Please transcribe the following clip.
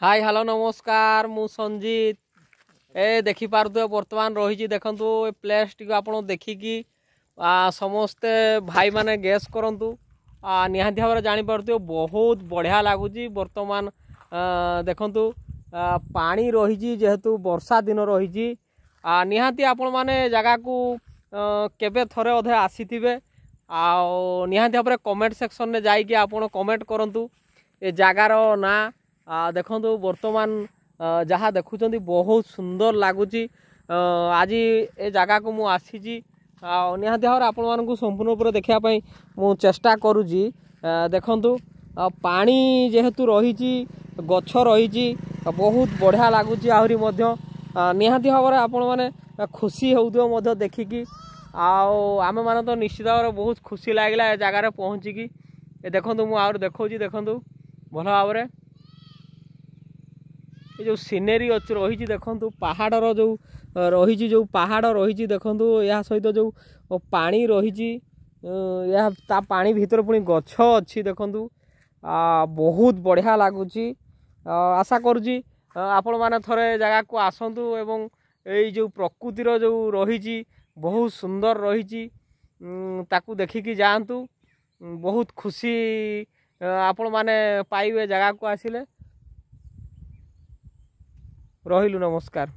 Hi hello नमस्कार मु संजीत ए देखि पारथु वर्तमान रही देखु ए प्लेस टी आप देखिकी समस्ते भाई माने गैस करंतु निहाती भाव जापर बहुत बढ़िया लगुच वर्तमान देखु पानी रही जेहेतु वर्षा दिन रही निहाती आपण माने जगह को केबे थरे अधे आसीथिबे निहाती भाव कमेंट सेक्शन में जाइए आप कमेंट करंतु ए जगार ना देखु वर्तमान जहाँ देखुं बहुत सुंदर लगुच आज ए जगह को मु आसी निहाती भाव आपण मानक संपूर्ण उपर देखापी मु चेष्टा करुँची देखु पानी जेहेतु रही गछ रही बहुत बढ़िया लगुच आहरी निहाती भाव आपण मैंने खुशी हो देखिकी आम मैंने तो निश्चित भाव बहुत खुशी लगे जगार पहुँचिकी देखु मुझे देखा देखु भल भाव जो सीनेरी अच्छी रही देखु पहाड़र जो रही जो पहाड़ रही देखु या सहित जो पानी रही ता पानी भीतर पुणी गछ अच्छी देखु बहुत बढ़िया लगुच आशा करुँची आपण मैंने थरे जगह को आसतु एवं यही जो प्रकृतिर जो रही बहुत सुंदर रही ताकू देखिकी जातु बहुत खुशी आपण मैंने पाइबे जगह को आसिले रहिलु नमस्कार।